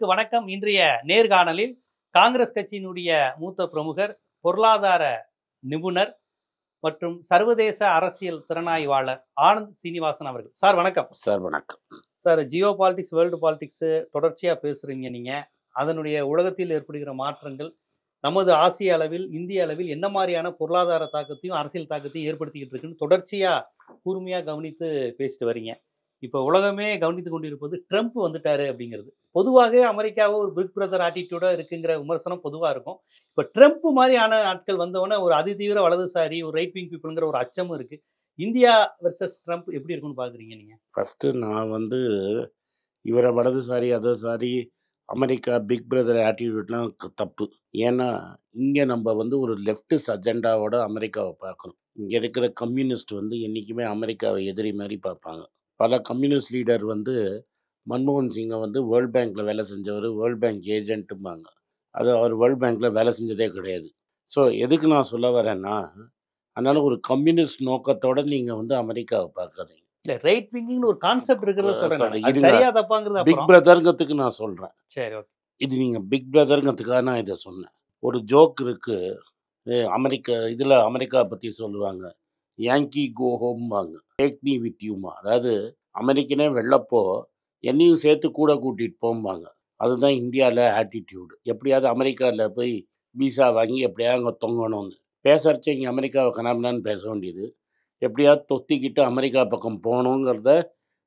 வணக்கம். இன்றைய நேர்காணலில் காங்கிரஸ் கட்சியினுடைய மூத்த பிரமுகர், பொருளாதார நிபுணர் மற்றும் சர்வதேச அரசியல் திறனாய்வாளர் ஆனந்த் சீனிவாசன் அவர்கள். சார் வணக்கம். சார் வணக்கம். Sir, Jio politics, world politics தொடர்ச்சியா பேசுறீங்க நீங்க. அதனுடைய உலகத்தில் ஏற்படுகிற மாற்றங்கள் நமது ஆசிய அளவில், இந்திய அளவில் என்ன மாதிரியான பொருளாதார தாக்கத்தையும் அரசியல் தாக்கத்தையும் ஏற்படுத்திக்கிட்டு இருக்குன்னு தொடர்ச்சியா கூர்மையா கவனித்து பேசிட்டு வரீங்க. இப்போ உலகமே கவனித்து கொண்டிருப்பது ட்ரம்ப் வந்துட்டாரு அப்படிங்கிறது. பொதுவாகவே அமெரிக்காவை ஒரு பிக் பிரதர் ஆட்டிடியூடா இருக்குங்கிற விமர்சனம் பொதுவா இருக்கும். இப்போ ட்ரம்ப் மாதிரியான ஆட்கள் வந்தவொடனே ஒரு அதிதீவிர வலதுசாரி, ஒரு ரைட் விங் பீப்புள்ங்கிற ஒரு அச்சமும் இருக்கு. இந்தியா வெர்சஸ் ட்ரம்ப் எப்படி இருக்குன்னு பாக்குறீங்க நீங்க? ஃபர்ஸ்ட் நான் இவரை வலதுசாரி அதசாரி அமெரிக்கா பிக் பிரதர் ஆட்டிடியூட்லாம் தப்பு. ஏன்னா இங்கே நம்ம ஒரு லெஃப்டிஸ்ட் அஜெண்டாவோட அமெரிக்காவை பார்க்கணும். இங்கே இருக்கிற கம்யூனிஸ்ட் என்றைக்குமே அமெரிக்காவை எதிரி மாதிரி பார்ப்பாங்க. பல கம்யூனிஸ்ட் லீடர் மன்மோகன் சிங்கை வேர்ல்ட் பேங்க்கில் வேலை செஞ்சவர், வேர்ல்ட் பேங்க் ஏஜென்ட்டும்பாங்க. அது அவர் வேர்ல்ட் பேங்க்கில் வேலை செஞ்சதே கிடையாது. ஸோ எதுக்கு நான் சொல்ல வரேன்னா, அதனால் ஒரு கம்யூனிஸ்ட் நோக்கத்தோடு நீங்கள் அமெரிக்காவை பார்க்காதீங்க. ரைட் விங்னு ஒரு கான்செப்ட் இருக்கிறத சொல்றேன். இது சரியா தப்பாங்கிறது பிக் பிரதர்ங்கிறதுக்கு நான் சொல்கிறேன். சரி, ஓகே. இது நீங்கள் பிக் பிரதர்ங்கிறதுக்காக நான் இதை சொன்னேன். ஒரு ஜோக் இருக்குது அமெரிக்கா பற்றி சொல்லுவாங்க. யாங்கி கோ ஹோம்பாங்க, டேக் மீ வித் யூமா. அதாவது அமெரிக்கனே வெள்ளப்போ என்னையும் சேர்த்து கூட கூட்டிகிட்டு போம்பாங்க. அதுதான் இந்தியாவில் ஆட்டிடியூடு. எப்படியாவது அமெரிக்காவில் போய் வீசா வாங்கி எப்படியாவது அங்கே தொங்கணும்னு பேசுறச்சே இங்கே அமெரிக்காவை கனாமினான்னு பேச வேண்டியது. எப்படியாவது தொத்திக்கிட்டு அமெரிக்கா பக்கம் போகணுங்கிறத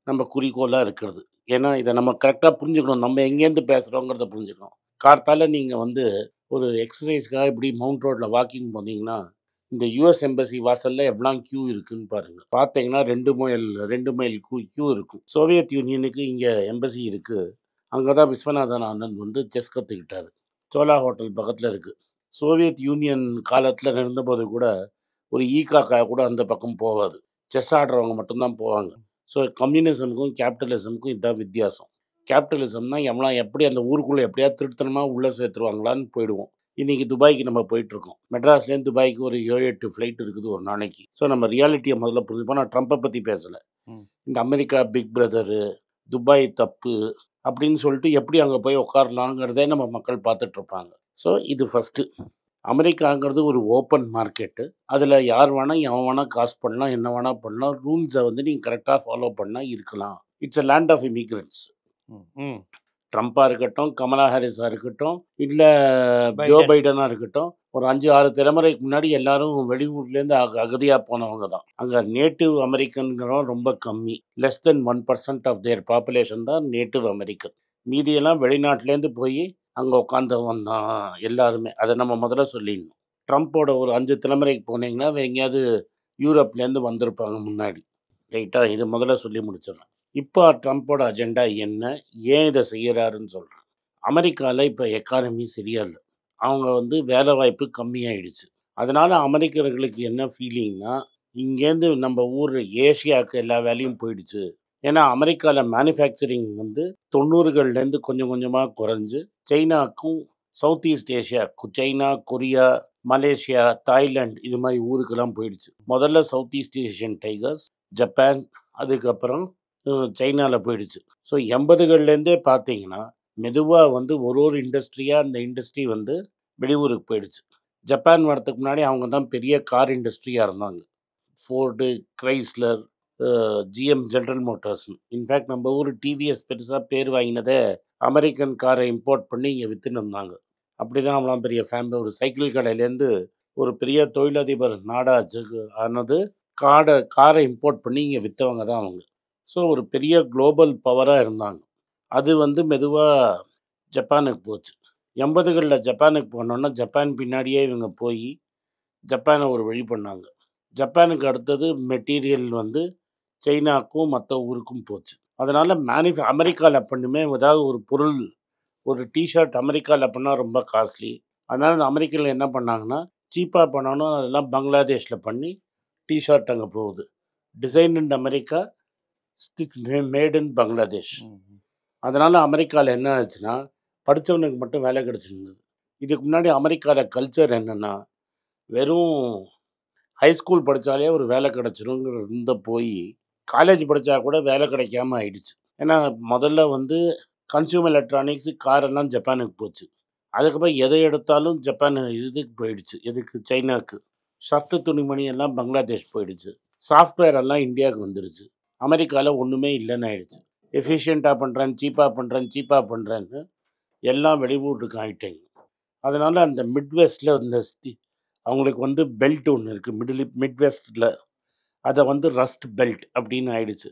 நம்ம குறிக்கோளாக இருக்கிறது. ஏன்னா இதை நம்ம கரெக்டாக புரிஞ்சுக்கணும். நம்ம எங்கேருந்து பேசுகிறோங்கிறத புரிஞ்சுக்கணும். கார்த்தால நீங்கள் ஒரு எக்ஸசைஸ்க்காக இப்படி மவுண்ட் ரோட்டில் வாக்கிங் போனீங்கன்னா, இந்த யுஎஸ் எம்பசி வாசலில் எவ்வளோ கியூ இருக்குன்னு பாருங்கள். பார்த்தீங்கன்னா 2 மைல் கியூ இருக்கும். சோவியத் யூனியனுக்கு இங்கே எம்பசி இருக்குது. அங்கே தான் விஸ்வநாதன் ஆனந்த் செஸ் கற்றுக்கிட்டாரு. சோலா ஹோட்டல் பக்கத்தில் இருக்குது. சோவியத் யூனியன் காலத்தில் இருந்தபோது கூட ஒரு ஈகாக்கா கூட அந்த பக்கம் போகாது. செஸ் ஆடுறவங்க மட்டும்தான் போவாங்க. ஸோ கம்யூனிசமுக்கும் கேபிட்டலிசமுக்கும் இதுதான் வித்தியாசம். கேபிட்டலிசம்னா எப்படி அந்த ஊருக்குள்ளே எப்படியாவது திருத்தனமாக உள்ளே சேர்த்துருவாங்களான்னு போயிடுவோம். இன்றைக்கி துபாய்க்கு நம்ம போயிட்டுருக்கோம். மெட்ராஸ்லேருந்து துபாய்க்கு ஒரு 7-8 ஃப்ளைட் இருக்குது ஒரு நாளைக்கு. ஸோ நம்ம ரியாலிட்டியை முதல்ல புரிஞ்சுப்போம். நான் ட்ரம்ப்பை பற்றி பேசலை. இந்த அமெரிக்கா பிக் பிரதரு, துபாய் தப்பு அப்படின்னு சொல்லிட்டு எப்படி அங்கே போய் உட்காரலாங்கிறதே நம்ம மக்கள் பார்த்துட்ருப்பாங்க. ஸோ இது ஃபஸ்ட்டு. அமெரிக்காங்கிறது ஒரு ஓப்பன் மார்க்கெட்டு. அதில் யார் வேணால் எவன் வேணால் காசு பண்ணலாம், என்ன வேணால் பண்ணலாம். ரூல்ஸை நீங்கள் கரெக்டாக ஃபாலோ பண்ணால் இருக்கலாம். It's a land of immigrants. ட்ரம்ப்பாக இருக்கட்டும், கமலா ஹாரிஸாக இருக்கட்டும், இல்லை ஜோ பைடனாக இருக்கட்டும், ஒரு 5-6 தலைமுறைக்கு முன்னாடி எல்லாரும் வெளியூர்லேருந்து அகதியாக போனவங்க தான். அங்கே நேட்டிவ் அமெரிக்கன்கிறோம் ரொம்ப கம்மி. Less than 1% of their population தான் நேட்டிவ் அமெரிக்கன். மீதியெல்லாம் வெளிநாட்டிலேருந்து போய் அங்கே உட்காந்தவன் தான் எல்லாருமே. அதை நம்ம முதல்ல சொல்லிடணும். ட்ரம்ப்போட ஒரு 5 தலைமுறைக்கு போனீங்கன்னா எங்கேயாவது யூரோப்லேருந்து வந்திருப்பாங்க முன்னாடி. ரைட்டாக, இது முதல்ல சொல்லி முடிச்சிடுறேன். இப்போ ட்ரம்ப்போட அஜெண்டா என்ன, ஏன் இதை செய்கிறாருன்னு சொல்கிறேன். அமெரிக்காவில் இப்போ எக்கானமி சரியா இல்லை. அவங்க வேலை வாய்ப்பு கம்மியாயிடுச்சு. அதனால் அமெரிக்கர்களுக்கு என்ன ஃபீலிங்னா, இங்கேருந்து நம்ம ஊர் ஏஷியாவுக்கு எல்லா வேலையும் போயிடுச்சு. ஏன்னா அமெரிக்காவில் மேனுஃபேக்சரிங் 90கள்லேருந்து கொஞ்சம் கொஞ்சமாக குறைஞ்சு சைனாக்கும் south east Asia, China, Korea, Malaysia, Thailand இது மாதிரி ஊருக்கெல்லாம் போயிடுச்சு. முதல்ல south east Asian tigers, Japan, அதுக்கப்புறம் சைனாவில் போயிடுச்சு. ஸோ 80கள்லேருந்தே பார்த்தீங்கன்னா மெதுவாக ஒரு இண்டஸ்ட்ரியாக அந்த இண்டஸ்ட்ரி வெளியூருக்கு போயிடுச்சு. ஜப்பான் வரத்துக்கு முன்னாடி அவங்க தான் பெரிய கார் இண்டஸ்ட்ரியாக இருந்தாங்க. ஃபோர்டு, கிரைஸ்லர், ஜிஎம், ஜென்ரல் மோட்டார்ஸ்னு. இன்ஃபேக்ட் நம்ம ஊர் டிவிஎஸ் பெருசாக பேர் வாங்கினதை அமெரிக்கன் காரை இம்போர்ட் பண்ணி இங்கே விற்றுன்னு இருந்தாங்க. அப்படி தான் அவ்வளோ பெரிய ஃபேமிலி. ஒரு சைக்கிள் கடையிலேருந்து ஒரு பெரிய தொழிலதிபர் ஆனது காரை இம்போர்ட் பண்ணி இங்கே விற்றவங்க தான் அவங்க. ஸோ ஒரு பெரிய குளோபல் பவராக இருந்தாங்க. அது மெதுவாக ஜப்பானுக்கு போச்சு. 80களில் ஜப்பானுக்கு போனோன்னா ஜப்பான் பின்னாடியே இவங்க போய் ஜப்பானை ஒரு வழி பண்ணாங்க. ஜப்பானுக்கு அடுத்தது மெட்டீரியல் சைனாக்கும் மற்ற ஊருக்கும் போச்சு. அதனால் அமெரிக்காவில் பண்ணுமே ஏதாவது ஒரு பொருள், ஒரு டிஷர்ட் அமெரிக்காவில் பண்ணால் ரொம்ப காஸ்ட்லி. அதனால் அமெரிக்காவில் என்ன பண்ணாங்கன்னா, சீப்பாக பண்ணணும், அதெல்லாம் பங்களாதேஷில் பண்ணி டிஷர்ட் அங்கே போகுது. Design in America, made in Bangladesh. அதனால் அமெரிக்காவில் என்ன ஆச்சுன்னா, படித்தவனுக்கு மட்டும் வேலை கிடச்சிருந்தது. இதுக்கு முன்னாடி அமெரிக்காவில் கல்ச்சர் என்னென்னா, வெறும் ஹைஸ்கூல் படித்தாலே ஒரு வேலை கிடச்சிருங்கிற போய் காலேஜ் படித்தா கூட வேலை கிடைக்காம ஆயிடுச்சு. ஏன்னா முதல்ல கன்சியூமர் எலக்ட்ரானிக்ஸ் கார் எல்லாம் ஜப்பானுக்கு போச்சு. அதுக்கப்புறம் எதை எடுத்தாலும் ஜப்பான் இதுக்கு போயிடுச்சு. எதுக்கு? சைனாக்கு. ஷர்ட்டு துணிமணி எல்லாம் பங்களாதேஷ் போயிடுச்சு. சாஃப்ட்வேர் எல்லாம் இந்தியாவுக்கு வந்துருச்சு. அமெரிக்காவில் ஒன்றுமே இல்லைன்னு ஆயிடுச்சு. எஃபிஷியண்ட்டாக பண்ணுறேன், சீப்பாக பண்ணுறேன்னு எல்லாம் வெளியூருக்கு ஆகிட்டேங்க. அதனால் அந்த மிட்வெஸ்ட்டில் இந்த அவங்களுக்கு வந்து பெல்ட் ஒன்று இருக்குது மிட்வெஸ்ட்டில். அதை வந்து ரஸ்ட் பெல்ட் அப்படின்னு ஆயிடுச்சு.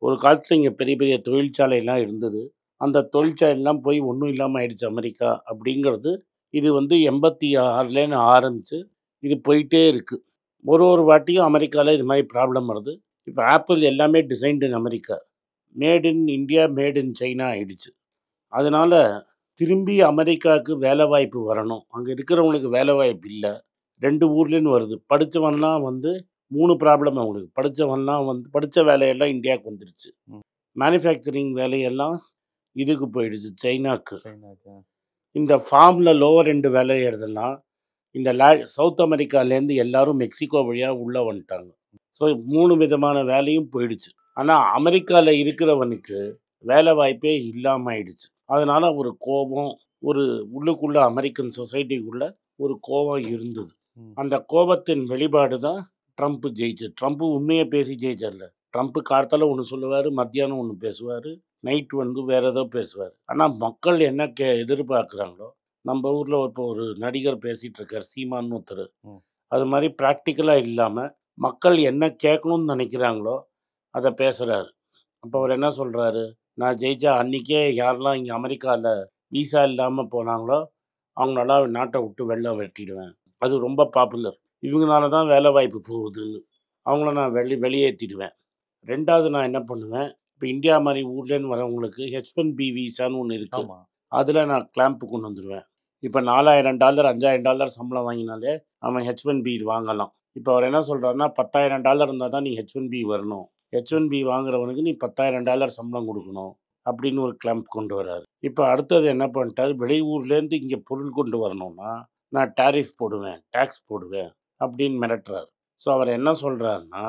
ஒரு காலத்தில் இங்கே பெரிய பெரிய தொழிற்சாலையெல்லாம் இருந்தது. அந்த தொழிற்சாலையெல்லாம் போய் ஒன்றும் இல்லாமல் ஆயிடுச்சு அமெரிக்கா அப்படிங்கிறது. இது வந்து 86லேருந்து ஆரம்பிச்சு இது போயிட்டே இருக்குது. ஒரு வாட்டியும் அமெரிக்காவில் இது மாதிரி ப்ராப்ளம் வருது. இப்போ ஆப்பிள் எல்லாமே designed in America, made in India, made in China ஆயிடுச்சு. அதனால் திரும்பி அமெரிக்காவுக்கு வேலை வாய்ப்பு வரணும். அங்கே இருக்கிறவங்களுக்கு வேலை வாய்ப்பு இல்லை. 2 ஊர்லேருந்து வருது. படித்தவன்லாம் வந்து 3 ப்ராப்ளம் அவங்களுக்கு. படித்தவன்லாம் வந்து படித்த வேலையெல்லாம் இந்தியாவுக்கு வந்துருச்சு. மேனுஃபேக்சரிங் வேலையெல்லாம் இதுக்கு போயிடுச்சு, சைனாக்கு. இந்த ஃபார்மில் லோவர் எண்டு வேலை செய்கிறதெல்லாம் இந்த சவுத் அமெரிக்காலேருந்து எல்லாரும் மெக்சிகோ வழியாக உள்ளே வந்துட்டாங்க. ஸோ 3 விதமான வேலையும் போயிடுச்சு. ஆனால் அமெரிக்காவில் இருக்கிறவனுக்கு வேலை வாய்ப்பே இல்லாமல் ஆயிடுச்சு. அதனால் ஒரு கோபம், ஒரு உள்ளுக்குள்ளே அமெரிக்கன் சொசைட்டிக்குள்ளே ஒரு கோபம் இருந்தது. அந்த கோபத்தின் வெளிப்பாடு தான் ட்ரம்ப் ஜெயிச்சு. ட்ரம்ப் உண்மையை பேசி ஜெயிச்சார்ல. ட்ரம்ப் காலத்தால் ஒன்று சொல்லுவார், மத்தியானம் ஒன்று பேசுவார், நைட் வந்து வேறு ஏதோ பேசுவார். ஆனால் மக்கள் என்ன எதிர்பார்க்குறாங்களோ, நம்ம ஊரில் இப்போ ஒரு நடிகர் பேசிகிட்டு இருக்கார், சீமான்னு ஒருத்தர். அது மாதிரி ப்ராக்டிக்கலாக இல்லாமல் மக்கள் என்ன கேட்கணும்னு நினைக்கிறாங்களோ அதை பேசுகிறாரு. அப்போ அவர் என்ன சொல்கிறாரு, நான் ஜெயிச்சா அன்றைக்கே யாரெல்லாம் இங்கே அமெரிக்காவில் வீசா இல்லாமல் போனாங்களோ அவங்களெல்லாம் நாட்டை விட்டு வெளில வெட்டிடுவேன். அது ரொம்ப பாப்புலர். இவங்களால தான் வேலை வாய்ப்பு போகுதுன்னு அவங்கள நான் வெளியேற்றிடுவேன். 2வது நான் என்ன பண்ணுவேன், இப்போ இந்தியா மாதிரி ஊர்லேருந்து வரவங்களுக்கு H1B வீசான்னு ஒன்று இருக்குது. அதில் நான் கிளாம்ப்பு கொண்டு வந்துடுவேன். இப்போ $4000 $5000 சம்பளம் வாங்கினாலே அவன் H1B வாங்கலாம். இப்போ அவர் என்ன சொல்கிறாருன்னா, $10,000 இருந்தால் தான் நீ H1B வரணும். H1B வாங்குறவனுக்கு நீ $10,000 சம்பளம் கொடுக்கணும் அப்படின்னு ஒரு கிளாம்ப் கொண்டு வர்றாரு. இப்போ அடுத்தது என்ன பண்ணிட்டாரு, வெளியூர்லேருந்து இங்கே பொருள் கொண்டு வரணும்னா நான் டேரிஃப் போடுவேன், டேக்ஸ் போடுவேன் அப்படின்னு மிரட்டுறாரு. ஸோ அவர் என்ன சொல்கிறாருன்னா,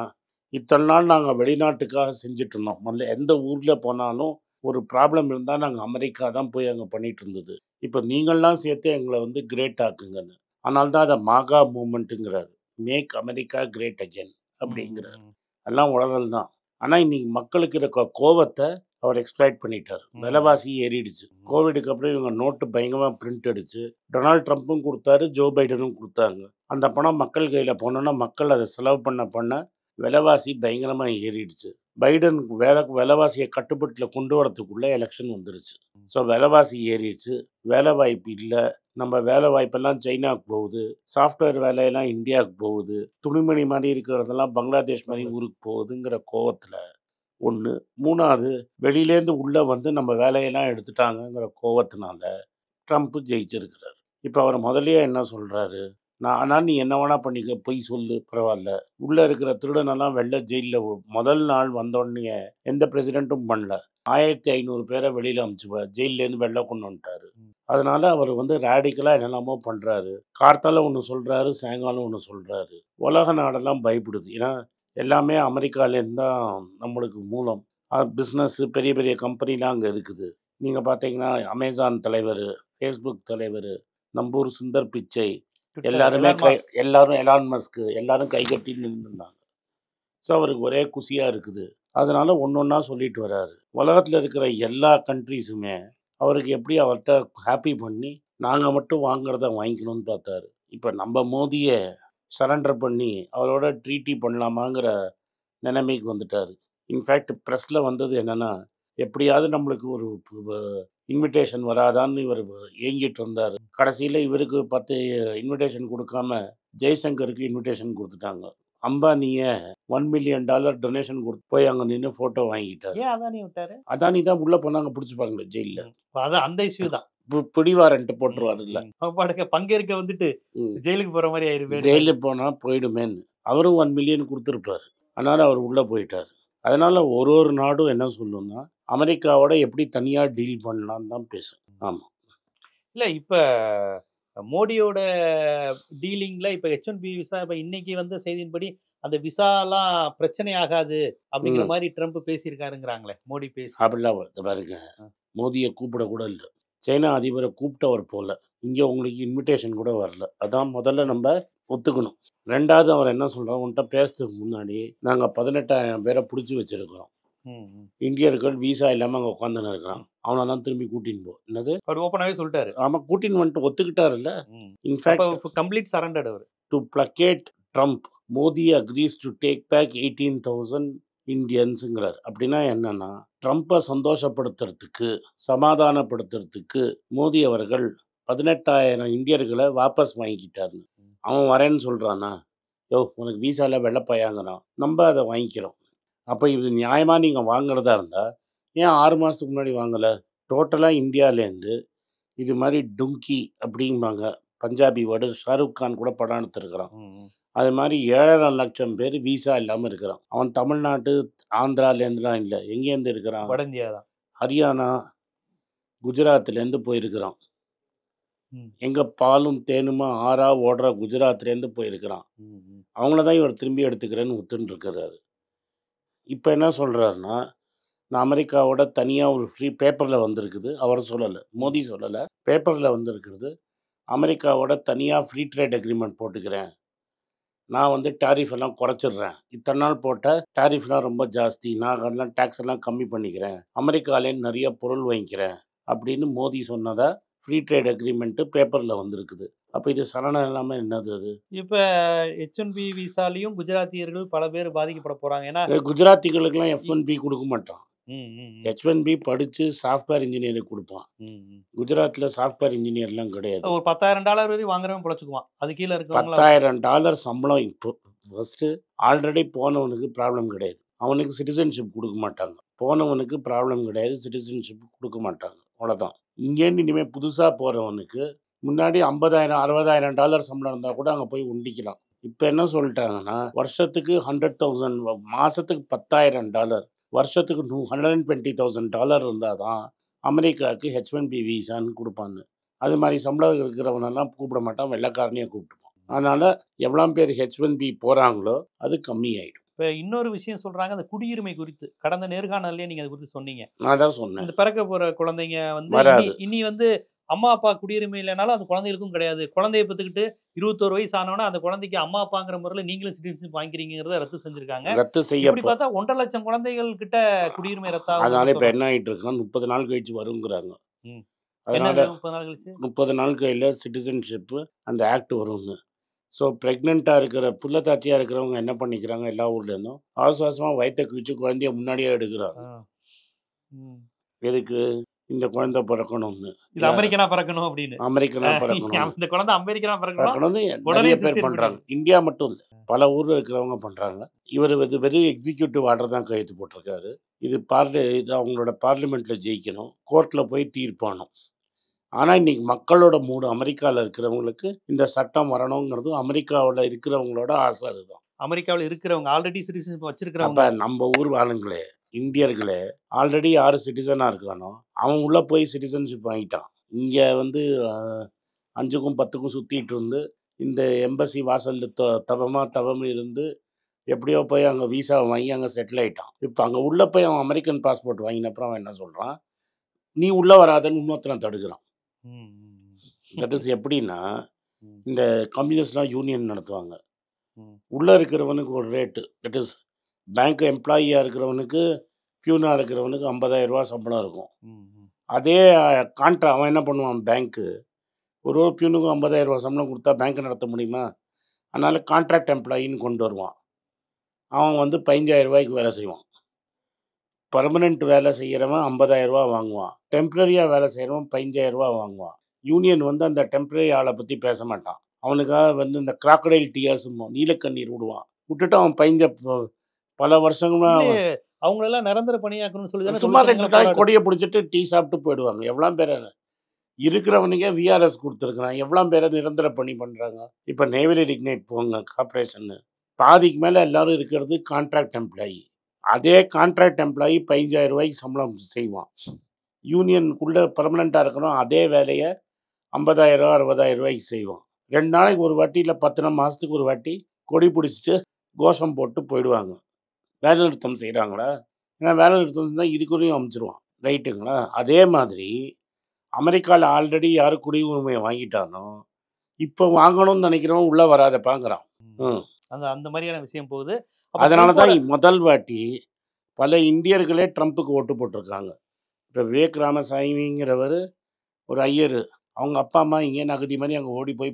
இத்தனை நாள் நாங்கள் வெளிநாட்டுக்காக செஞ்சுட்டு இருந்தோம். முதல்ல எந்த ஊரில் போனாலும் ஒரு ப்ராப்ளம் இருந்தால் நாங்கள் அமெரிக்கா தான் போய் அங்கே பண்ணிகிட்டு இருந்தது. இப்போ நீங்கள்லாம் சேர்த்து எங்களை வந்து கிரேட் ஆக்குங்கன்னு. ஆனால் தான் அதை மாகா மூமெண்ட்டுங்கிறாரு. மேக் அமெரிக்கா கிரேட் அகெயின் அப்படிங்கிறார். எல்லாம் உளறல் தான். ஆனால் இன்னைக்கு மக்களுக்கு இருக்க கோபத்தை அவர் எக்ஸ்ப்ளாய்ட் பண்ணிட்டார். விலைவாசி ஏறிடுச்சு. கோவிடுக்கு அப்புறம் இவங்க நோட்டு பயங்கரமாக பிரிண்ட் அடிச்சு டொனால்ட் ட்ரம்ப்பும் கொடுத்தாரு, ஜோ பைடனும் கொடுத்தாங்க. அந்த பணம் மக்கள் கையில் போனோன்னா மக்கள் அதை செலவு பண்ண விலைவாசி பயங்கரமாக ஏறிடுச்சு. பைடன் விலைவாசியை கட்டுப்பாட்டில் கொண்டு வரத்துக்குள்ளே எலெக்ஷன் வந்துருச்சு. ஸோ விலைவாசி ஏறிடுச்சு, வேலை வாய்ப்பு இல்லை. நம்ம வேலை வாய்ப்பெல்லாம் சைனாவுக்கு போகுது, சாஃப்ட்வேர் வேலையெல்லாம் இந்தியாவுக்கு போகுது, துணிமணி மாதிரி இருக்கிறதெல்லாம் பங்களாதேஷ் மாதிரி ஊருக்கு போகுதுங்கிற கோவத்தில் ஒன்று. 3வது வெளியிலேருந்து உள்ளே வந்து நம்ம வேலையெல்லாம் எடுத்துட்டாங்கங்கிற கோவத்தினால ட்ரம்ப் ஜெயிச்சிருக்கிறார். இப்போ அவர் முதல்லயே என்ன சொல்கிறாரு, ஆனால் நீ என்ன வேணா பண்ணிக்க, பொய் சொல்லு, பரவாயில்ல. உள்ளே இருக்கிற திருடனெல்லாம் வெளில ஜெயிலில் முதல் நாள் வந்தோடனே எந்த பிரசிடெண்ட்டும் பண்ணல. 1500 பேரை வெளியில் அனுப்பிச்சு ஜெயிலேருந்து வெளில கொண்டு வந்துட்டாரு. அதனால அவர் வந்து ரேடிக்கலாக என்னெல்லாமோ பண்ணுறாரு. கார்த்தால ஒன்று சொல்கிறாரு, சாயங்காலம் ஒன்று சொல்கிறாரு. உலக நாடெல்லாம் பயப்படுது. ஏன்னா எல்லாமே அமெரிக்காலேருந்து தான் நம்மளுக்கு மூலம். பிஸ்னஸ்ஸு பெரிய பெரிய கம்பெனிலாம் அங்கே இருக்குது. நீங்கள் பார்த்தீங்கன்னா அமேசான் தலைவர், ஃபேஸ்புக் தலைவர், நம்பூர் சுந்தர் பிச்சை, எல்லாரும் எலான் மஸ்க் எல்லாரும் கைகட்டி நின்றுருந்தாங்க. ஸோ அவருக்கு ஒரே குஷியாக இருக்குது. அதனால ஒன்றா சொல்லிட்டு வர்றாரு. உலகத்தில் இருக்கிற எல்லா கண்ட்ரீஸுமே அவருக்கு எப்படி அவர்கிட்ட ஹாப்பி பண்ணி நாங்கள் மட்டும் வாங்குறத வாங்கிக்கணும்னு பார்த்தாரு. இப்போ நம்ம மோதியை சரண்டர் பண்ணி அவரோட ட்ரீட்டி பண்ணலாமாங்கிற நிலைமைக்கு வந்துட்டார். இன்ஃபேக்ட் ப்ரெஸ்ஸில் வந்தது என்னென்னா, எப்படியாவது நம்மளுக்கு ஒரு இன்விடேஷன் வராதான்னு இவர் ஏங்கிட்டு இருந்தார். கடைசியில் இவருக்கு 10 இன்விடேஷன் கொடுக்காம ஜெய்சங்கருக்கு இன்விடேஷன் கொடுத்துட்டாங்க. அம்பானியை $1 மில்லியன் டொனேஷன் கொடுத்து போய் அங்கே நின்று ஃபோட்டோ வாங்கிட்டார். ஏன் அதானி விட்டாரு? அதானி தான் உள்ளே போனாங்க, பிடிச்சிப்பாங்களே ஜெயிலில். அதான் அந்த இஷ்யூ தான். பிடிவாரண்ட் போட்டுருவாரு. இல்லை பங்கேற்க வந்துட்டு ஜெயிலுக்கு போகிற மாதிரி ஆயிடுமே. ஜெயிலுக்கு போனால் போயிடுமேன்னு அவரும் 1 மில்லியன் கொடுத்துருப்பார். அதனால் அவர் உள்ளே போயிட்டார். அதனால் ஒரு நாடும் என்ன சொல்லணும்னா, அமெரிக்காவோட எப்படி தனியாக டீல் பண்ணலான்னு தான் பேசும். ஆமாம். இல்லை இப்போ மோடியோட டீலிங்கில் இப்போ H1B விசா இப்போ இன்னைக்கு வந்து செய்தியின்படி அந்த விசாலாம் பிரச்சனை ஆகாது அப்படிங்கிற மாதிரி ட்ரம்ப் பேசியிருக்காருங்கிறாங்களே, மோடி பேசி. அப்படிலாம் பாருங்க, மோதியை கூப்பிட கூட இல்லை. சைனா அதிபரை கூப்பிட்டு அவர் போகல. இங்கே உங்களுக்கு இன்விடேஷன் கூட வரல. அதான் முதல்ல நம்ம ஒத்துக்கணும். ரெண்டாவது அவர் என்ன சொல்கிறார், உன்கிட்ட பேசுறதுக்கு முன்னாடி நாங்கள் 18,000 பேரை பிடிச்சி வச்சிருக்கிறோம். இந்தியர்கள் வீசா இல்லாமல் அங்கே உட்காந்துன்னு இருக்கிறான். அவனெல்லாம் திரும்பி கூட்டின்னு போ. என்னது அவர் ஓப்பனாவே சொல்லிட்டாரு. ஆமாம், கூட்டின்னு வந்துட்டு ஒத்துக்கிட்டாருல்ல. இன்ஃபேக்ட் கம்ப்ளீட் சரண்டர்ட் அவர். To placate Trump, Modi agrees to take back 18,000 இந்தியன்ஸுங்கிறார். அப்படின்னா என்னன்னா, ட்ரம்ப்பை சந்தோஷப்படுத்துறதுக்கு, சமாதானப்படுத்துறதுக்கு மோடி அவர்கள் 18,000 இந்தியர்களை வாபஸ் வாங்கிக்கிட்டாரு. அவன் வரேன்னு சொல்கிறானா, யோ உனக்கு வீசால வெள்ளப்பையாங்கிறான், நம்ம அதை வாங்கிக்கிறோம். அப்போ இது நியாயமாக நீங்கள் வாங்குறதா இருந்தால் ஏன் 6 மாதத்துக்கு முன்னாடி வாங்கலை? டோட்டலாக இந்தியாவிலேருந்து இது மாதிரி டுங்கி அப்படிம்பாங்க, பஞ்சாபி வேர்டு. ஷாருக் கான் கூட படம் எடுத்துருக்கிறான். அது மாதிரி 7.5 லட்சம் பேர் வீசா இல்லாமல் இருக்கிறான். அவன் தமிழ்நாட்டு, ஆந்திராலேருந்துலாம் இல்லை, எங்கேருந்து இருக்கிறான்? வட இந்தியா தான். ஹரியானா, குஜராத்லேருந்து போயிருக்கிறான். எங்கே பாலும் தேனுமா ஆறா ஓடுற குஜராத்லேருந்து போயிருக்கிறான். அவங்கள தான் இவர் திரும்பி எடுத்துக்கிறேன்னு ஒத்துன்னு இருக்கிறாரு. இப்போ என்ன சொல்கிறாருன்னா, நான் அமெரிக்காவோட தனியாக ஒரு ஃப்ரீ பேப்பரில் வந்திருக்குது. அவர் சொல்லலை, மோடி சொல்லலை, பேப்பரில் வந்திருக்கிறது. அமெரிக்காவோட தனியாக ஃப்ரீ ட்ரேட் அக்ரிமெண்ட் போட்டுக்கிறேன், நான் வந்து டாரிஃப் எல்லாம் குறைச்சிடுறேன், இத்தனை நாள் போட்ட டாரிஃப்லாம் ரொம்ப ஜாஸ்தி, நான் அதெல்லாம் டேக்ஸ் எல்லாம் கம்மி பண்ணிக்கிறேன், அமெரிக்காலேருந்து நிறைய பொருள் வாங்கிக்கிறேன் அப்படின்னு மோடி சொன்னதா ஃப்ரீ ட்ரேட் அக்ரிமெண்ட்டு பேப்பரில் வந்திருக்குது. அப்போ இது சலனம் இல்லாமல் என்னது அது? இப்போ H1B விசாலையும் குஜராத்தியர்கள் பல பேர் பாதிக்கப்பட போகிறாங்க. ஏன்னா குஜராத்திகளுக்கெல்லாம் F1B கொடுக்க மாட்டான். H1B படித்து சாஃப்ட்வேர் இன்ஜினியருக்கு கொடுப்பான். குஜராத்தில் சாஃப்ட்வேர் இன்ஜினியர்லாம் கிடையாது. ஒரு $10,000 வரை வாங்குறவன் பிழைச்சிக்குவான். அது கீழே இருக்கவங்க $10,000 சம்பளம். இப்போ ஃபஸ்ட்டு ஆல்ரெடி போனவனுக்கு ப்ராப்ளம் கிடையாது, அவனுக்கு சிட்டிசன்ஷிப் கொடுக்க மாட்டாங்க. போனவனுக்கு ப்ராப்ளம் கிடையாது, சிட்டிசன்ஷிப் கொடுக்க மாட்டாங்க, அவ்வளோதான். இங்கேருந்து இனிமேல் புதுசாக போகிறவனுக்கு முன்னாடி $50,000 $60,000 சம்பளம் இருந்தால் கூட அங்கே போய் உண்டிக்கலாம். இப்போ என்ன சொல்லிட்டாங்கன்னா, வருஷத்துக்கு 100,000, மாதத்துக்கு $10,000, வருஷத்துக்கு $120,000 இருந்தால் தான் அமெரிக்காவுக்கு H1B வீசான்னு கொடுப்பாங்க. அது மாதிரி சம்பளம் இருக்கிறவனெல்லாம் கூப்பிட மாட்டான், வெள்ளைக்காரனையே கூப்பிட்டுப்பான். அதனால் எவ்வளோ பேர் H1B போகிறாங்களோ அது கம்மியாயிடும். இப்போ இன்னொரு விஷயம் சொல்கிறாங்க, அந்த குடியுரிமை குறித்து. கடந்த நேர்காணல்லே நீங்கள் அதை குறித்து சொன்னீங்க. நான் தான் சொன்னேன், இந்த பிறக்க போகிற குழந்தைங்க வந்து வராது. இனி வந்து அம்மா அப்பா குடியுரிமை இல்லைனாலும் அந்த குழந்தைகளுக்கும் கிடையாது. குழந்தைய பெற்றுக்கிட்டு 21 வயசு ஆனவனா அந்த குழந்தைக்கு அம்மா அப்பாங்கிற முறையில் நீங்களும் சிட்டிசன்ஷிப் வாங்கிக்கிறீங்கிறத ரத்து செஞ்சுருக்காங்க. ரத்து இப்படி செய்ய பார்த்தா 1.5 லட்சம் குழந்தைகள் கிட்ட குடியுரிமை அதனால ரத்தாகும். இப்போ என்ன ஆகிட்டு இருக்குன்னா 30 நாள் கழிச்சு வருங்கிறாங்க. என்ன அதனால 30 நாள் கழிச்சு 30 நாள் கையில் சிட்டிசன்ஷிப்பு அந்த ஆக்ட் வரும்னு. ஸோ ப்ரெக்னெண்ட்டாக இருக்கிற புள்ளத்தாச்சியாக இருக்கிறவங்க என்ன பண்ணிக்கிறாங்க, எல்லா ஊர்லேருந்தும் அவசரமாக வயிற்றை கிழிச்சு குழந்தைய முன்னாடியே எடுக்கிறாங்க. எதுக்கு? இந்த குழந்தை பிறக்கணும்னு. இது அமெரிக்கனா பிறக்கணும் அப்படின்னு. அமெரிக்கனா பிறக்கணும், இந்த குழந்தை அமெரிக்கனா பிறக்கணும் பிறக்கணும்னு உடனே நிறைய பேர் cesarean பண்ணுறாங்க. இந்தியா மட்டும் இல்லை, பல ஊரில் இருக்கிறவங்க பண்ணுறாங்க. இவர் வெறும் எக்ஸிக்யூட்டிவ் ஆர்டர் தான் கையெழுத்து போட்டிருக்காரு. இது அவங்களோட பார்லிமெண்ட்டில் ஜெயிக்கணும், கோர்ட்டில் போய் தீர்ப்பானும். ஆனால் இன்றைக்கி மக்களோட மூடு, அமெரிக்காவில் இருக்கிறவங்களுக்கு இந்த சட்டம் வரணுங்கிறது அமெரிக்காவில் இருக்கிறவங்களோட ஆசை. அதுதான். அமெரிக்காவில் இருக்கிறவங்க ஆல்ரெடி சிட்டிசன்ஷிப் வச்சிருக்கிறவங்க. அப்போ நம்ம ஊர் ஆளுங்களே, இந்தியர்களே, ஆல்ரெடி யார் சிட்டிசனாக இருக்கானோ அவன் உள்ளே போய் சிட்டிசன்ஷிப் வாங்கிட்டான். இங்கே வந்து 5க்கும் 10க்கும் சுற்றிட்டு இருந்து இந்த எம்பசி வாசலில் தவமாக இருந்து எப்படியோ போய் அங்கே வீசாவை வாங்கி அங்கே செட்டில் ஆகிட்டான். இப்போ அங்கே உள்ளே போய் அவன் அமெரிக்கன் பாஸ்போர்ட் வாங்கினப்புறம் அவன் என்ன சொல்கிறான், நீ உள்ளே வராதன்னு இன்னொருத்தனை தடுக்கிறான். தட் இஸ் எப்படின்னா, இந்த கம்யூனிஸ்ட்லாம் யூனியன் நடத்துவாங்க. உள்ளே இருக்கிறவனுக்கு ஒரு ரேட்டு, தட் இஸ் பேங்க் எம்ப்ளாயியாக இருக்கிறவனுக்கு, பியூனாக இருக்கிறவனுக்கு 50,000 ரூபா சம்பளம் இருக்கும். அதே அவன் என்ன பண்ணுவான், பேங்க்கு ஒரு பியூனுக்கு 50,000 ரூபா சம்பளம் கொடுத்தா பேங்க் நடத்த முடியுமா? அதனால் கான்ட்ராக்ட் எம்ப்ளாயின்னு கொண்டு வருவான். அவன் வந்து 15,000 ரூபாய்க்கு வேலை செய்வான். பர்மனெண்ட் வேலை செய்கிறவன் 50,000 ரூபா வாங்குவான், டெம்ப்ரரியாக வேலை செய்கிறவன் 15,000 ரூபா வாங்குவான். யூனியன் வந்து அந்த டெம்ப்ரரி ஆளை பற்றி பேச மாட்டான். அவனுக்காக வந்து இந்த கிராக்கடைல் டீயர்ஸ் நீலக்கண்ணீர் விடுவான். விட்டுட்டு அவன் பல வருஷங்களாக அவங்களெல்லாம் நிரந்தர பணியாக்கணும்னு சொல்லி சும்மா 2 நாள் கொடியை பிடிச்சிட்டு டீ சாப்பிட்டு போயிடுவாங்க. எவ்வளோ பேரை இருக்கிறவனுக்கே விஆர்எஸ் கொடுத்துருக்குறான், எவ்வளோ பேரை நிரந்தர பணி பண்ணுறாங்க. இப்போ நேவலி லிக்னைட் போங்க கார்பரேஷன்னு, பாதிக்கு மேலே எல்லோரும் இருக்கிறது கான்ட்ராக்ட் எம்ப்ளாயி. அதே கான்ட்ராக்ட் எம்ப்ளாயி 15,000 ரூபாய்க்கு சம்பளம் செய்வான். யூனியனுக்குள்ளே பர்மனெண்ட்டாக இருக்கிறோம் அதே வேலையை 50,000 ரூபா 60,000 ரூபாய்க்கு செய்வான். 2 நாளைக்கு ஒரு வாட்டி இல்லை 10 மாதத்துக்கு ஒரு வாட்டி கொடி பிடிச்சிட்டு கோஷம் போட்டு போயிடுவாங்க. வேலை நிறுத்தம் செய்கிறாங்களா? ஏன்னா வேலை நிறுத்தம் தான் இதுக்குறையும் அமைச்சிருவான். ரைட்டுங்களா? அதே மாதிரி அமெரிக்கால ஆல்ரெடி யாரு குடியுரிமைய வாங்கிட்டானோ, இப்போ வாங்கணும்னு நினைக்கிறவன் உள்ள வராதப்பாங்கிறான். ம். அந்த அந்த மாதிரியான விஷயம் போகுது. அப்ப அதனால ட்ரம்போட தான் முதல் வாட்டி பல இந்தியர்களே ட்ரம்புக்கு ஓட்டு போட்டிருக்காங்க. இப்ப விவேக் ராமசாமிங்கிறவரு ஒரு ஐயரு. அவங்க அப்பா, அம்மா இங்கேயே அகதி மாரி அங்க ஓடி போய்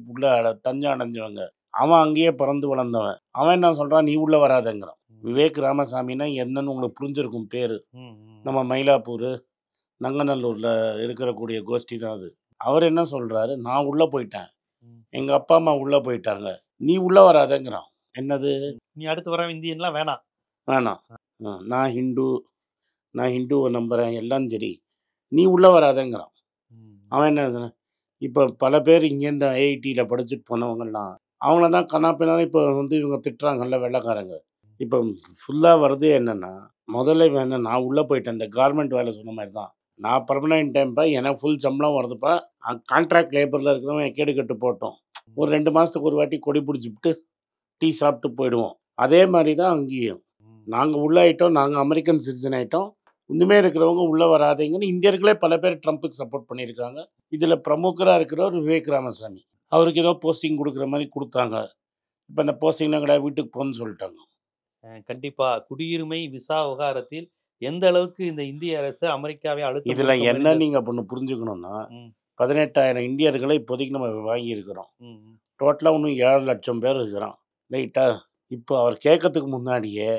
தஞ்சம் அடைஞ்சவங்க. அவன் அங்கேயே பிறந்து வளர்ந்தவன். அவன் என்ன சொல்றான், "நீ உள்ள வராதங்கிறான்." விவேக் ராமசாமின்னா என்னன்னு உங்களுக்கு புரிஞ்சிருக்கும் பேரு. ம், ம், நம்ம மயிலாப்பூரு, நங்கநல்லூர்ல இருக்கக்கூடிய கோஷ்டி தான் அது. அவரு என்ன சொல்றாரு, "நான் உள்ள போயிட்டேன். ம். எங்க அப்பா, அம்மா உள்ள போயிட்டாங்க. நீ உள்ள வராதங்கிறான்." என்னது? நீ அடுத்து வர இந்தியன்லாம் வேணாம். வேணாம். நான் ஹிந்து. நான் ஹிந்துவ நம்புறேன். எல்லாம் சரி. நீ உள்ள வராதங்கிறான். ம். அவன் என்ன சொன்னான், இப்ப பல பேர் இங்கேருந்து ஐஐடியில படிச்சுட்டு போனவங்கலாம், அவங்கள தான் கன்னாபின்னான்னு இப்ப வந்து இவங்க திட்டுறாங்கல்ல வெள்ளைக்காரங்க. இப்ப ஃபுல்லா வரதே என்னன்னா, முதல்ல இவன் என்ன நான் உள்ள போயிட்டேன். இந்த கார்மெண்ட் வேலை சொன்ன மாரி தான். நான் பெர்மனன்ட் டைம்ப்பா. எனக்கு ஃபுல் சம்பளம் வருதுப்பா. கான்ட்ராக்ட் லேபர்ல இருக்கிறவன் எக்கேடு கெட்டு போகட்டும். ஒரு 2 மாசத்துக்கு ஒரு வாட்டி கொடி புடிச்சுப்புட்டு, டீ சாப்பிட்டு போயிடுவோம். அதே மாரி தான் அங்கேயும். ம். நாங்க உள்ள ஆயிட்டோம். நாங்க அமெரிக்கன் சிட்டிசன் ஆயிட்டோம். இன்னுமே இருக்கிறவங்க உள்ள வராதீங்கன்னு இந்தியர்களே பல பேர் ட்ரம்புக்கு சப்போர்ட் பண்ணியிருக்காங்க. இதுல பிரமுகரா இருக்கிறவர் விவேக் ராமசாமி. அவருக்கு ஏதோ போஸ்டிங் குடுக்குற மாரி குடுத்தாங்க. இப்ப அந்த போஸ்டிங்லாம் கிடையாது. வீட்டுக்கு போன்னு சொல்ட்டாங்க. கண்டிப்பா. குடியுரிமை, விசா விவகாரத்தில் எந்த அளவுக்கு இந்த இந்திய அரசு அமெரிக்காவை அழுத்தம் இதுல கொடுக்க என்ன முயன்றது. நீங்க ஒண்ணு புரிஞ்சுக்கணும்னா, ம், 18,000 இந்தியர்களை இப்போதைக்கு நம்ம வாங்கியிருக்கிறோம். ம், ம். டோட்டலா இன்னும் 7,00,000 பேர் இருக்கிறான். ரைட்டா? இப்போ அவர் கேட்கறதுக்கு முன்னாடியே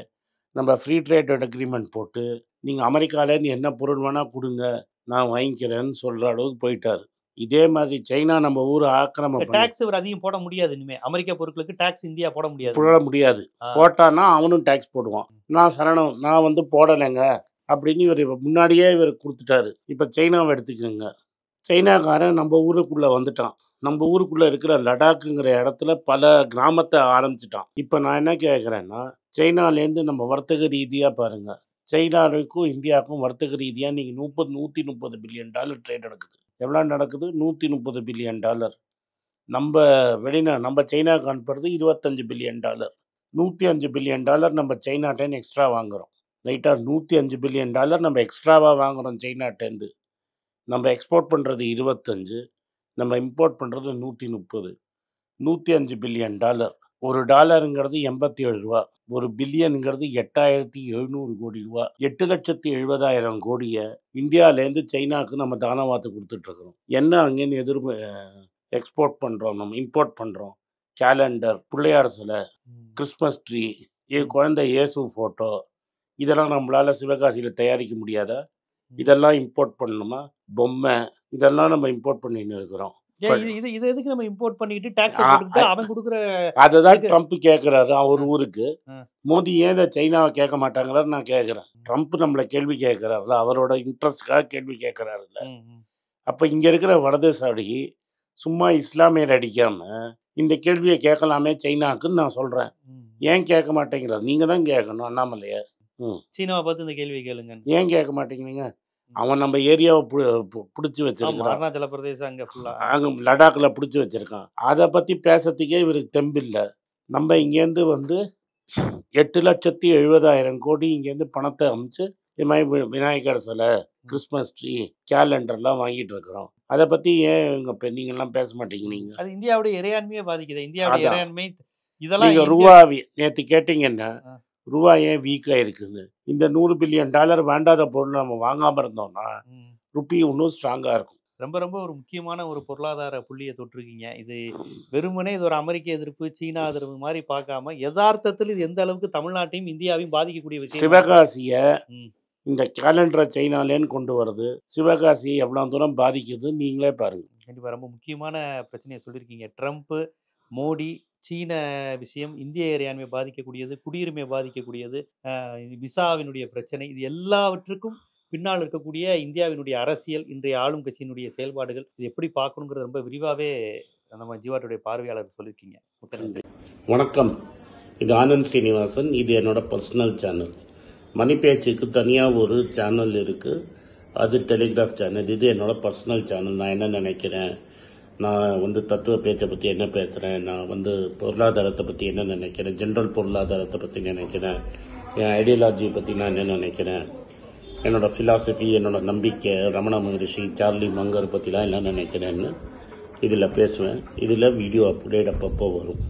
நம்ம ஃப்ரீ ட்ரேட் அக்ரீமெண்ட் போட்டு, நீங்க அமெரிக்காலேருந்து என்ன பொருள் வேணா குடுங்க. நான் வாங்கிக்கிறேன்னு சொல்ற அளவுக்கு போயிட்டாரு. இதே மாதிரி சைனா நம்ம ஊர ஆக்கிரமம் பண்ணி டாக்ஸ் இவர் அதிகம் போட முடியாது இனிமே. அமெரிக்க பொருட்களுக்கு டாக்ஸ் இந்தியா போட முடியாது. போட முடியாது. ஆ. போட்டான்னா அவனும் டாக்ஸ் போடுவான். நான் சரணம். நான் வந்து போடலைங்க. அப்படின்னு இவரு முன்னாடியே இவரு குடுத்துட்டாரு. இப்ப சைனாவ எடுத்துக்கங்க. சைனாக்காரன் நம்ம ஊருக்குள்ள வந்துட்டான். நம்ம ஊருக்குள்ள இருக்கிற லடாக்குங்கிற இடத்துல பல கிராமத்த ஆரம்பிச்சுட்டான். இப்ப நான் என்ன கேட்கிறேன்னா, சைனாலேருந்து நம்ம வர்த்தக ரீதியா பாருங்க. சைனாவுக்கும் இந்தியாவுக்கும் வர்த்தக ரீதியா இன்னைக்கு 130 பில்லியன் டாலர் ட்ரேட் நடக்குது. எவ்வளோ நடக்குது? 130 பில்லியன் டாலர். நம்ப நம்ம சைனாவுக்கு அனுப்புறது 25 பில்லியன் டாலர். 105 பில்லியன் டாலர் நம்ம சைனாட்டேருந்து எக்ஸ்ட்ரா வாங்குறோம். ரைட்டா? 105 பில்லியன் டாலர் நம்ம எக்ஸ்ட்ராவா வாங்குறோம் சைனாட்டேருந்து. நம்ம எக்ஸ்போர்ட் பண்றது 25, நம்ம இம்போர்ட் பண்றது 130. 105 பில்லியன் டாலர். ஒரு டாலருங்கிறது ரூ. 87. ஒரு பில்லியன்ங்கிறது 8,700 கோடி ரூபா. 8,70,000 கோடிய இந்தியாலேருந்து சைனாக்கு நம்ம தானவாத்து குடுத்துட்டு இருக்கிறோம். என்ன அங்கேருந்து எக்ஸ்போர்ட் பண்றோம், நம்ம இம்போர்ட் பண்றோம். கேலண்டர், பிள்ளையார் சிலை, ம். கிறிஸ்மஸ் ட்ரீ, குழந்தை இயேசு ஃபோட்டோ இதெல்லாம் நம்மளால சிவகாசியில தயாரிக்க முடியாதா? இதெல்லாம் இம்போர்ட் பண்ணணுமா? பொம்மை இதெல்லாம் நம்ம இம்போர்ட் பண்ணின்னு இருக்கிறோம். ஏன் இது இது இது எதுக்கு நம்ம இம்போர்ட் பண்ணிட்டு டாக்ஸ ஆ, போட்டுக்கிட்டு அவன் குடுக்குற அததான் இதுக்கு ட்ரம்ப் கேட்கிறாரு அவர் ஊருக்கு. அ, மோடி ஏன் இத சைனாவ கேட்க மாட்டாங்களான்னு நான் கேட்கிறேன். ட்ரம்ப் நம்மள கேள்வி கேட்கிறாருல்ல, அவரோட இன்ட்ரெஸ்ட்காக கேள்வி கேட்கிறாருல்ல. ம், ம். அப்ப இங்க இருக்கிற வடதேசாடி சும்மா இஸ்லாமியர் அடிக்காம இந்த கேள்விய கேட்கலாமே சைனாக்குன்னு நான் சொல்றேன். ம். ஏன் கேட்க மாட்டேங்கிறார்? நீங்க தான் கேட்கணும் அண்ணாமலையார். ம். சீனாவ பார்த்து இந்த கேள்விய கேளுங்கன்னு. ஏன் கேட்க மாட்டேங்கிறீங்க? அவன் நம்ம ஏரியாவ புடிச்சு ஆமா. வச்சிருக்கிறான். அருணாச்சல பிரதேசம் அங்க ஃபுல்லா. அங்க லடாக்ல புடிச்சு வச்சிருக்கான். அத பத்தி பேசறதுக்கே இவருக்கு தெம்பில்ல. நம்ம இங்கேருந்து வந்து 8,70,000 கோடி இங்கேருந்து பணத்த அனுப்பிச்சு, இது மாரி விநாயகர் சிலை, கிறிஸ்மஸ் ட்ரீ, கேலண்டர்லாம் வாங்கிட்டு இருக்கிறோம். அத பத்தி ஏன் நீங்கலாம் பேச மாட்டேங்கிறீங்க? அது இந்தியாவுடைய இறையாண்மையை பாதிக்குது. இந்தியாவுடைய அதான். இறையாண்மை இதெல்லாம் நீங்க இந்தியா ரூவா நேத்து கேட்டீங்கன்னா, அ, ரூவா ஏன் வீக்கா இருக்குன்னு. இந்த 100 பில்லியன் டாலர் வேண்டாத பொருள் நம்ம வாங்காம இருந்தோம்னா, ம். ருப்பி இன்னும் ஸ்ட்ராங்கா இருக்கும். ரொம்ப ரொம்ப ஒரு முக்கியமான ஒரு பொருளாதார புள்ளிய தொட்டிருக்கீங்க. இது வெறுமனே இது ஒரு அமெரிக்க எதிர்ப்பு, சீனா எதிர்ப்பு மாரி பார்க்காம, எதார்த்தத்தில் இது எந்த அளவுக்கு தமிழ்நாட்டையும், இந்தியாவையும் பாதிக்கக்கூடிய விஷயமா இருக்கு. சிவகாசிய ம். இந்த கேலண்டர சைனாலேருந்து கொண்டு வருது. சிவகாசியை எவ்வளோ தூரம் பாதிக்குதுன்னு நீங்களே பாருங்க. கண்டிப்பா ரொம்ப முக்கியமான பிரச்சனைய சொல்லியிருக்கீங்க. ட்ரம்ப், மோடி, சீன விஷயம், இந்திய இறையாண்மையை பாதிக்கக்கூடியது, குடியுரிமையை பாதிக்கக்கூடியது, விசாவினுடைய பிரச்சனை, இது எல்லாவற்றுக்கும் பின்னால் இருக்கக்கூடிய இந்தியாவினுடைய அரசியல், இன்றைய ஆளும் கட்சியினுடைய செயல்பாடுகள், இது எப்படி பார்க்கணுங்கிறத ரொம்ப விரிவாவே நம்ம ஜீவாட்டுடைய பார்வையாளர் சொல்லியிருக்கீங்க. மிக்க நன்றி. வணக்கம். இது ஆனந்த் ஸ்ரீனிவாசன். இது என்னோட பர்சனல் சேனல். மணி பேச்சுக்கு தனியாக ஒரு சேனல் இருக்கு. அது டெலிகிராஃப் சேனல். இது என்னோட பர்சனல் சேனல். நான் என்ன நினைக்கிறேன், நான் வந்து தத்துவ பேச்சை பற்றி என்ன பேசுகிறேன், நான் வந்து பொருளாதாரத்தை பற்றி என்ன நினைக்கிறேன், ஜென்ரல் பொருளாதாரத்தை பற்றி நினைக்கிறேன், என் ஐடியாலஜியை பற்றி நான் என்ன நினைக்கிறேன், என்னோடய ஃபிலாசபி, என்னோடய நம்பிக்கை, ரமண மகரிஷி, சார்லி மங்கர் பற்றிலாம் என்ன நினைக்கிறேன்னு இதில் பேசுவேன். இதில் வீடியோ அப்டேட் அப்பப்போ வரும்.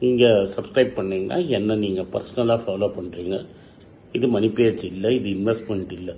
நீங்கள் சப்ஸ்கிரைப் பண்ணிங்கன்னா என்ன நீங்கள் பர்சனலாக ஃபாலோ பண்ணுறீங்க. இது மணி பேச்சு இல்லை, இது இன்வெஸ்ட்மெண்ட் இல்லை.